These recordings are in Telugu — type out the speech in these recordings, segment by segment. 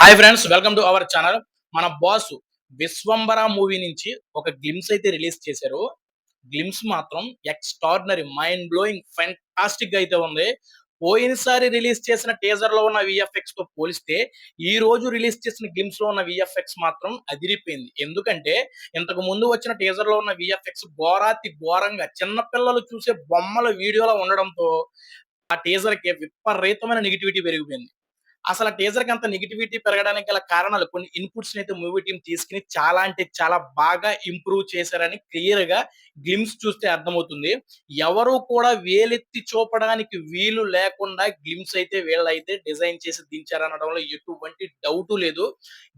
Hi friends, welcome to our channel. మన బాస్ 'విశ్వంబర' మూవీ నుంచి ఒక గ్లిమ్స్ అయితే రిలీజ్ చేశారు. గ్లిమ్స్ మాత్రం ఎక్స్ట్రార్డినరీ, మైండ్ బ్లోయింగ్, ఫెంటాస్టిక్‌గా అయితే ఉంది. పోయినసారి రిలీజ్ చేసిన టీజర్‌లో ఉన్న వీఎఫ్ఎక్స్‌తో పోలిస్తే, ఈ రోజు రిలీజ్ చేసిన గ్లిమ్స్‌లో ఉన్న వీఎఫ్ఎక్స్ మాత్రం అదిరిపోయింది. ఎందుకంటే, ఇంతకు ముందు వచ్చిన టీజర్‌లో ఉన్న వీఎఫ్ఎక్స్ ఘోరాతి ఘోరంగా చిన్న పిల్లలు చూసే బొమ్మల వీడియోలా ఉండడంతో, ఆ టీజర్‌కి విపరీతమైన నెగటివిటీ పెరిగిపోయింది. అసల టీజర్‌కి అంత నెగటివిటీ పెరగడానికి గల కారణాలు కొన్ని ఇన్‌పుట్స్‌నైతే మూవీ టీమ్ తీసుకొని చాలా అంటే చాలా బాగా ఇంప్రూవ్ చేశారని క్లియర్‌గా గ్లిమ్స్ చూస్తే అర్థమవుతుంది. ఎవరు కూడా వేలెత్తి చూపడానికి వీలు లేకుండా గ్లిమ్స్ అయితే వీళ్ళైతే డిజైన్ చేసి దించారనడంలో ఎటువంటి డౌటు లేదు.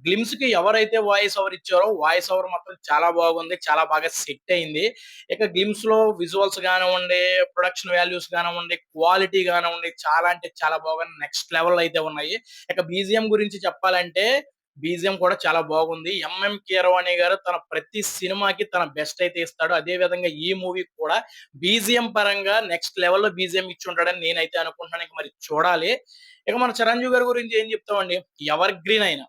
గ్లిమ్స్‌కి ఎవరైతే వాయిస్ ఓవర్ ఇచ్చారో వాయిస్ ఓవర్ మాత్రం చాలా బాగుంది. చాలా బాగా సెట్ అయింది. ఇక గ్లిమ్స్‌లో విజువల్స్ గానివ్వండి, ప్రొడక్షన్ వాల్యూస్ గానివ్వండి, క్వాలిటీ గానివ్వండి చాలా అంటే చాలా బాగా నెక్స్ట్ లెవెల్‌లో అయితే ఉన్నాయి. ఇక బీజీఎం గురించి చెప్పాలంటే, బీజీఎం కూడా చాలా బాగుంది. ఎంఎం కీరవాణి గారు తన ప్రతి సినిమాకి తన బెస్ట్ అయితే ఇస్తాడు. అదే విధంగా ఈ మూవీకి కూడా బీజీఎం పరంగా నెక్స్ట్ లెవెల్‌లో బీజీఎం ఇచ్చుంటాడని నేనైతే అనుకుంటున్నాను. ఇక మరి చూడాలి. ఇక మన 'చిరంజీవి' గారి గురించి ఏం చెప్తామండి. ఎవర్ గ్రీన్ ఆయన.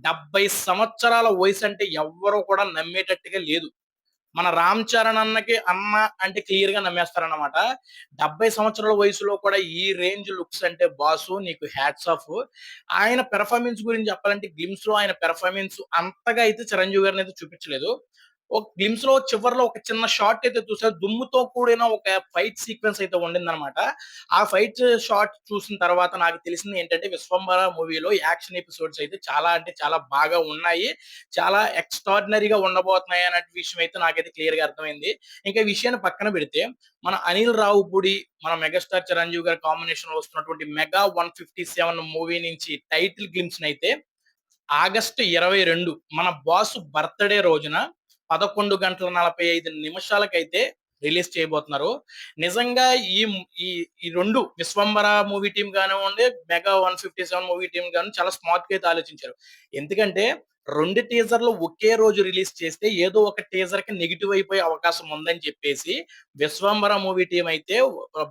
70 సంవత్సరాల వయసంటే ఎవ్వరు కూడా నమ్మేటట్టుగా లేదు. మన 'రామ్ చరణ్' అన్నకి అన్న అంటే క్లియర్‌గా నమ్మేస్తారన్నమాట. 70 సంవత్సరాల వయసులో కూడా ఈ రేంజ్ లుక్స్ అంటే బాసు నీకు హ్యాట్స్ ఆఫ్. ఆయన పెర్ఫార్మన్స్ గురించి చెప్పాలంటే గ్లిమ్స్‌లో ఆయన పెర్ఫార్మన్స్ అంతగా అయితే 'చిరంజీవి' గారినైతే చూపించలేదు. ఒక గ్లిమ్స్‌లో చివర్లో ఒక చిన్న షాట్ అయితే చూసారు. దుమ్ముతో కూడిన ఒక ఫైట్ సీక్వెన్స్ అయితే ఉండిందన్నమాట. ఆ ఫైట్ షాట్ చూసిన తర్వాత నాకు తెలిసింది ఏంటంటే 'విశ్వంబర' మూవీలో యాక్షన్ ఎపిసోడ్స్ అయితే చాలా అంటే చాలా బాగా ఉన్నాయి. చాలా ఎక్స్ట్రార్డినరీగా ఉండబోతున్నాయి అనే విషయం అయితే నాకైతే క్లియర్‌గా అర్థమైంది. ఇంకా ఈ విషయాన్ని పక్కన పెడితే మన 'అనిల్ రావిపూడి', మన మెగాస్టార్ 'చిరంజీవి' గారి కాంబినేషన్‌లో వస్తున్నటువంటి 'మెగా 157' మూవీ నుంచి టైటిల్ గ్లింప్స్‌నైతే ఆగస్టు 22 మన బాస్ బర్త్‌డే రోజున 11 గంటల 45 నిమిషాలకైతే రిలీజ్ చేయబోతున్నారు. నిజంగా ఈ ఈ ఈ 2 విశ్వంబర మూవీ టీమ్ గానివ్వండి, మెగా 157 మూవీ టీమ్ గాని చాలా స్మార్ట్‌గా అయితే ఆలోచించారు. ఎందుకంటే 2 టీజర్‌లు ఒకే రోజు రిలీజ్ చేస్తే ఏదో ఒక టీజర్‌కి నెగెటివ్ అయిపోయే అవకాశం ఉందని చెప్పేసి విశ్వంబర మూవీ టీమ్ అయితే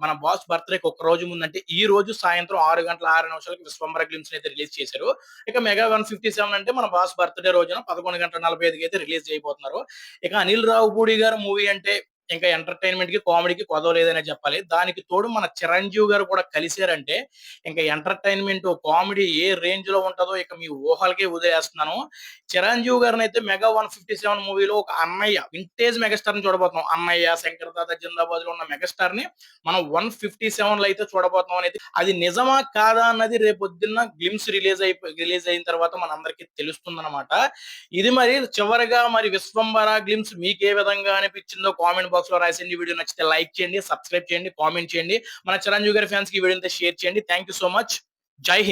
మన బాస్ బర్త్‌డేకి ఒక రోజు ముందంటే ఈ రోజు సాయంత్రం 6 గంటల 6 నిమిషాలకి విశ్వంబర గ్లింప్స్‌ని అయితే రిలీజ్ చేశారు. ఇక మెగా 157 అంటే మన బాస్ బర్త్‌డే రోజున 11 గంటల 45కి అయితే రిలీజ్ చేయబోతున్నారు. ఇక అనిల్ రావిపూడి గారి మూవీ అంటే ఇంకా ఎంటర్‌టైన్‌మెంట్‌కి, కామెడీకి కొదవలేదనే చెప్పాలి. దానికి తోడు మన 'చిరంజీవి' గారు కూడా కలిసారంటే ఇంక ఎంటర్‌టైన్‌మెంట్, కామెడీ ఏ రేంజ్‌లో ఉంటదో ఇక మీ ఊహలకే వదిలేస్తున్నాను. 'చిరంజీవి' గారినైతే 'మెగా 157' మూవీలో ఒక అన్నయ్య వింటేజ్ మెగాస్టార్‌ని చూడబోతున్నాం. అన్నయ్య, 'శంకర్ దాదా జిందాబాద్‌లో' ఉన్న మెగాస్టార్‌ని మనం 157లో అయితే చూడబోతున్నాం అనేది అది నిజమా? కాదా? అన్నది రేపొద్దున్న గ్లిమ్స్ రిలీజ్ అయిన తర్వాత మనందరికీ తెలుస్తుందన్నమాట. ఇది మరి చివరగా మరి 'విశ్వంబర' గ్లిమ్స్ మీకే విధంగా అనిపించిందో కామెంట్ బాక్స్‌లో రాసేయండి. వీడియో నచ్చితే లైక్ చేయండి, సబ్స్క్రైబ్ చేయండి, కామెంట్ చేయండి. మన 'చిరంజీవి' గారి ఫ్యాన్స్‌కి ఈ వీడియోని షేర్ చేయండి. Thank you so much. జై హింద్.